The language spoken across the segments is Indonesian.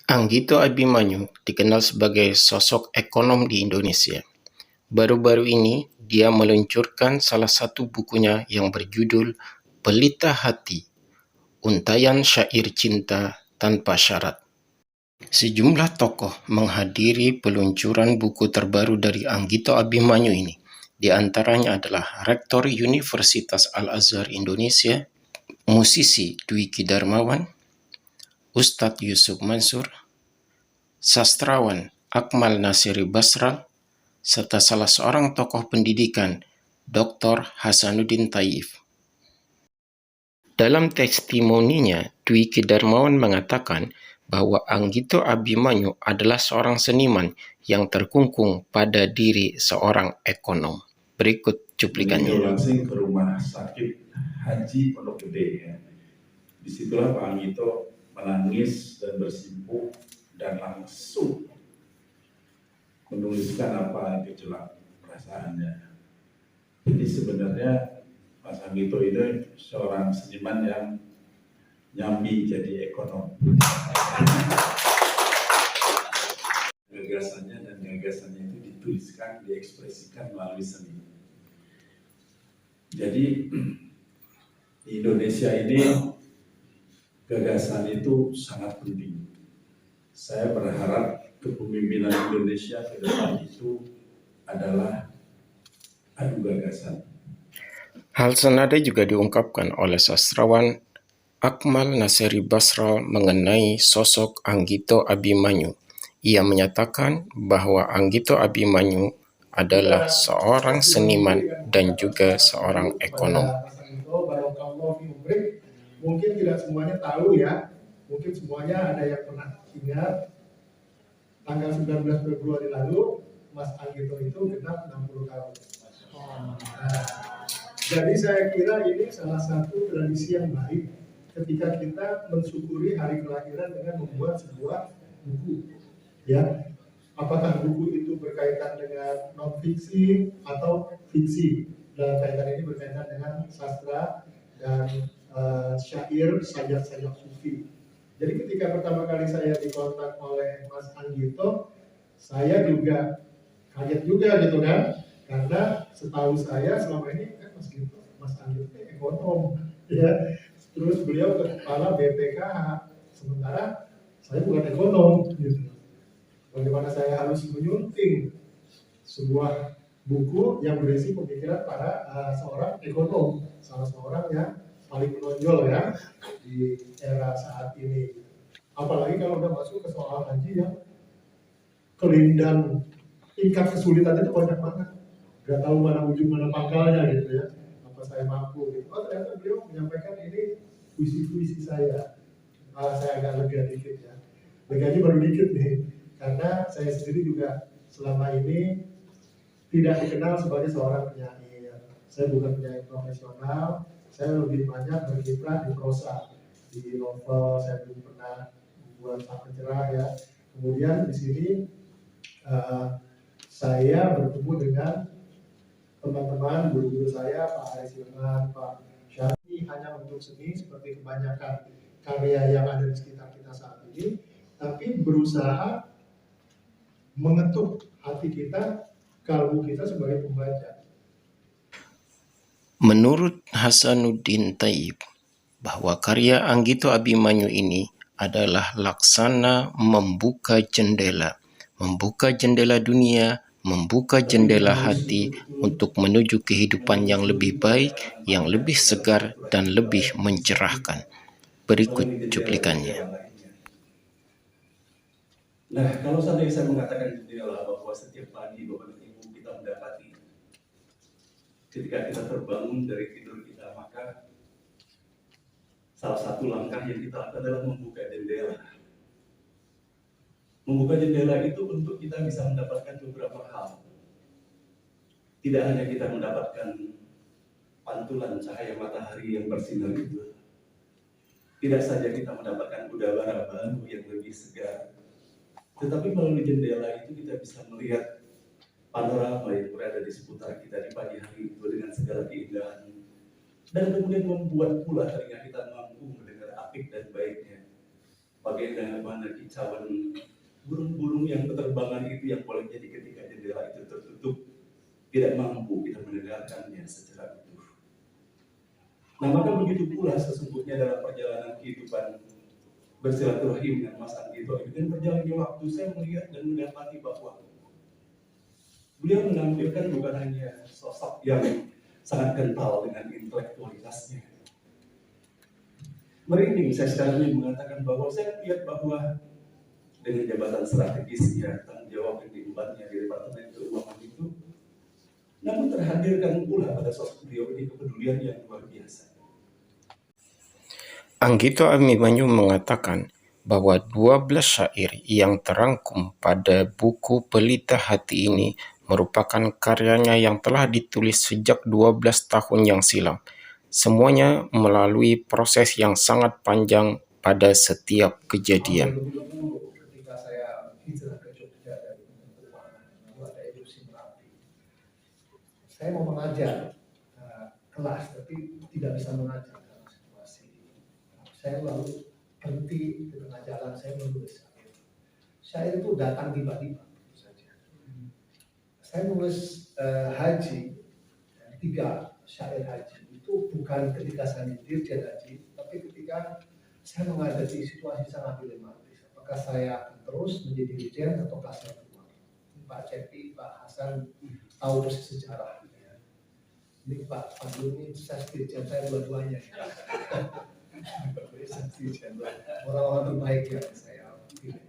Anggito Abimanyu dikenal sebagai sosok ekonom di Indonesia. Baru-baru ini, dia meluncurkan salah satu bukunya yang berjudul Pelita Hati, Untaian Syair Cinta Tanpa Syarat. Sejumlah tokoh menghadiri peluncuran buku terbaru dari Anggito Abimanyu ini. Di antaranya adalah Rektor Universitas Al-Azhar Indonesia, musisi Dwiki Darmawan, Ustadz Yusuf Mansur, sastrawan Akmal Nasery Basral, serta salah seorang tokoh pendidikan, Dr. Hasanuddin Taif. Dalam testimoninya, Dwiki Darmawan mengatakan bahwa Anggito Abimanyu adalah seorang seniman yang terkungkung pada diri seorang ekonom. Berikut cuplikannya. Langsung ke rumah sakit Haji Pondok Gede. Ya. Disitulah Pak Anggito menangis dan bersimpuh dan langsung menuliskan apa gejolak perasaannya. Jadi sebenarnya Mas Anggito ini seorang seniman yang nyambi jadi ekonom. Gagasannya itu dituliskan, diekspresikan melalui seni. Jadi di Indonesia ini gagasan itu sangat penting. Saya berharap kepemimpinan Indonesia ke depan itu adalah adu gagasan. Hal senada juga diungkapkan oleh sastrawan Akmal Nasery Basral mengenai sosok Anggito Abimanyu. Ia menyatakan bahwa Anggito Abimanyu adalah seorang seniman dan juga seorang ekonom. Mungkin tidak semuanya tahu ya, mungkin semuanya ada yang pernah ingat tanggal 19 Februari lalu Mas Anggito itu genap 60 tahun. Nah, jadi saya kira ini salah satu tradisi yang baik ketika kita mensyukuri hari kelahiran dengan membuat sebuah buku. Ya, apakah buku itu berkaitan dengan non-fiksi atau fiksi? Dalam kaitan ini berkaitan dengan sastra dan syair, sajak-sajak sufi. Jadi ketika pertama kali saya dikontak oleh Mas Anggito, saya juga kaget juga gitu kan, karena setahu saya selama ini kan Mas Anggito ekonom, ya. Terus beliau kepala BPKH, sementara saya bukan ekonom, gitu. Bagaimana saya harus menyunting sebuah buku yang berisi pemikiran para seorang ekonom, salah seorang yang paling menonjol ya di era saat ini. Apalagi kalau udah masuk ke soal haji yang kelindan tingkat kesulitan itu banyak banget. Gak tahu mana ujung mana pangkalnya gitu ya. Apa saya mampu gitu. Oh ternyata beliau menyampaikan ini puisi-puisi saya. Saya agak lega dikit ya. Leganya baru dikit nih. Karena saya sendiri juga selama ini tidak dikenal sebagai seorang penyair. Saya bukan penyair profesional. Saya lebih banyak berkiprah di prosa, di novel. Saya belum pernah membuat apa cerah ya. Kemudian di sini saya bertemu dengan teman-teman guru-guru saya, Pak Aris Ilman, Pak Syarif, hanya untuk seni seperti kebanyakan karya yang ada di sekitar kita saat ini, tapi berusaha mengetuk hati kita, kalbu kita sebagai pembaca. Menurut Hasanuddin Taib, bahwa karya Anggito Abimanyu ini adalah laksana membuka jendela dunia, membuka jendela hati untuk menuju kehidupan yang lebih baik, yang lebih segar, dan lebih mencerahkan. Berikut cuplikannya. Nah, kalau sampai saya mengatakan jendela bahwa setiap pagi Bapak Ibu kita mendapati ketika kita terbangun dari tidur kita, maka salah satu langkah yang kita lakukan adalah membuka jendela. Membuka jendela itu untuk kita bisa mendapatkan beberapa hal. Tidak hanya kita mendapatkan pantulan cahaya matahari yang bersinar itu. Tidak saja kita mendapatkan udara baru yang lebih segar. Tetapi melalui jendela itu kita bisa melihat panorama yang berada di seputar kita di pagi hari itu dengan segala keindahan. Dan kemudian membuat pula telinga kita mampu mendengar apik dan baiknya. bagaimana kicauan burung-burung yang berterbangan itu yang boleh jadi ketika jendela itu tertutup tidak mampu kita mendengarkannya secara utuh. Nah, maka begitu pula sesungguhnya dalam perjalanan kehidupan bersilaturahim dengan Mas Anggito ini, dan berjalannya waktu saya melihat dan mendapati bahwa beliau menampilkan bukan hanya sosok yang sangat kental dengan intelektualitasnya. Merinding saya sekarang ini mengatakan bahwa saya lihat bahwa dengan jabatan strategisnya, tanggung jawab yang diembannya di Departemen Keuangan itu, namun terhadirkan pula pada sosok beliau ini kepedulian yang luar biasa. Anggito Abimanyu mengatakan bahwa 12 syair yang terangkum pada buku Pelita Hati ini merupakan karyanya yang telah ditulis sejak 12 tahun yang silam. Semuanya melalui proses yang sangat panjang pada setiap kejadian. Ketika saya hijrah ke Jogja dari Keuangan, lalu ada edukasi Merapi. Saya mau mengajar kelas, tapi tidak bisa mengajar karena situasi. Saya lalu berhenti di tengah jalan, saya menulis syair. Syair itu datang tiba-tiba saja. Saya menulis haji, 3 syair haji itu bukan ketika saya dirjen haji, tapi ketika saya menghadapi situasi sangat dilematis. Apakah saya akan terus menjadi dirjen ataukah saya keluar? Pak Cepi, Pak Hasan tahu persis sejarah. Ini Pak Fadlu ini saya dirjen, saya dua-duanya. Orang-orang terbaik yang saya pilih.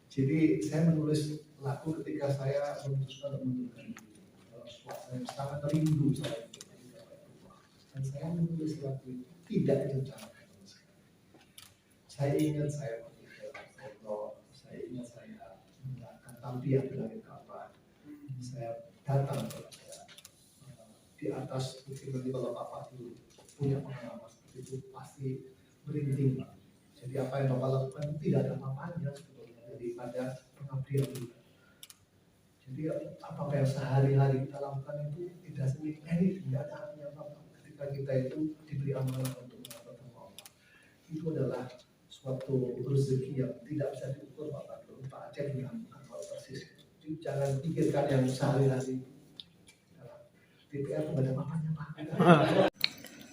Jadi saya menulis lagu ketika saya memutuskan untuk mundurkan diri. Suasana yang sangat rindu saya dan saya menulis lagu itu tidak direncanakan sama sekali. Saya ingat saya pergi ke foto, saya ingat saya menggunakan tampil di langit kapan. Saya datang di atas mungkin nanti kalau Bapak dulu punya pengalaman seperti itu pasti merinding Pak. Jadi apa yang Bapak lakukan tidak ada apa-apanya sebetulnya daripada pengabdian juga. Jadi apa yang sehari-hari kita lakukan itu tidak sedikit, tidak ada artinya apa-apa. Ketika kita itu diberi amanah untuk melakukan apa, itu adalah suatu rezeki yang tidak bisa diukur Bapak. Pak Aceh juga tahu persis. Jadi jangan pikirkan yang sehari-hari. DPR tidak ada apa-apanya Pak.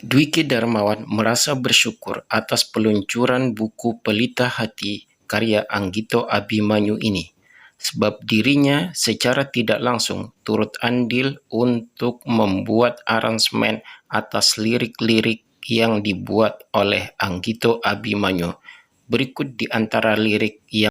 Dwiki Darmawan merasa bersyukur atas peluncuran buku Pelita Hati karya Anggito Abimanyu ini, sebab dirinya secara tidak langsung turut andil untuk membuat aransemen atas lirik-lirik yang dibuat oleh Anggito Abimanyu. Berikut di antara lirik yang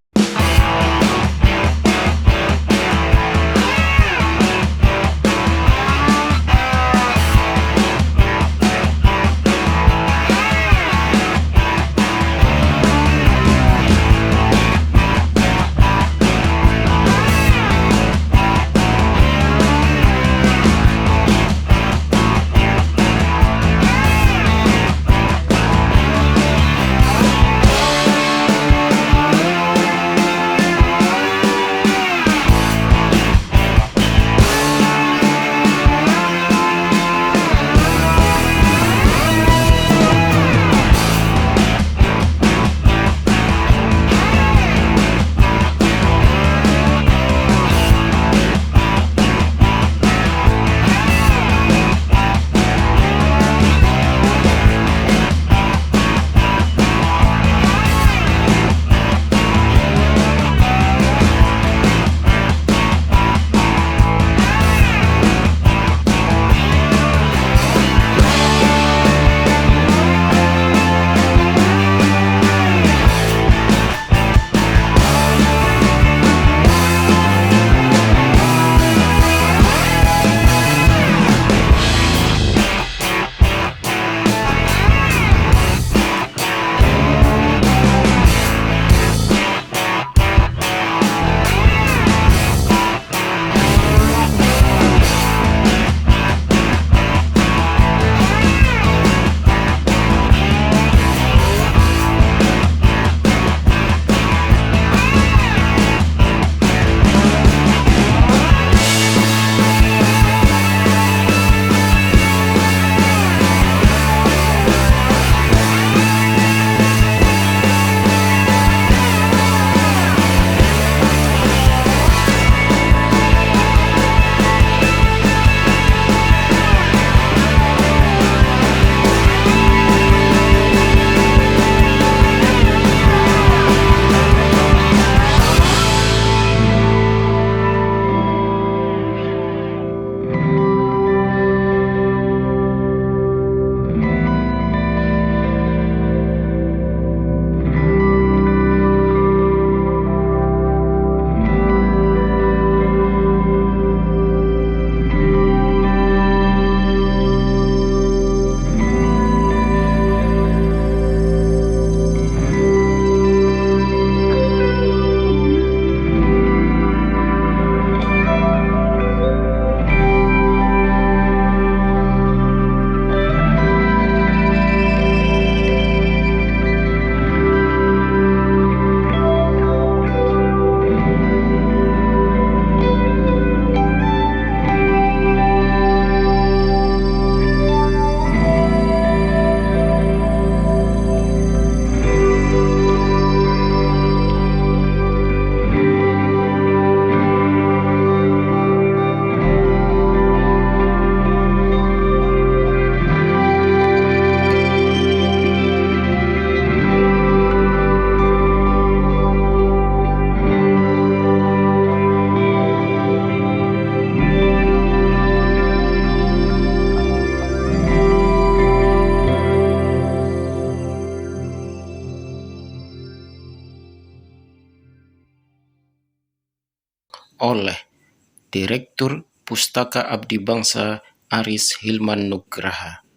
oleh Direktur Pustaka Abdi Bangsa Aris Hilman Nugraha.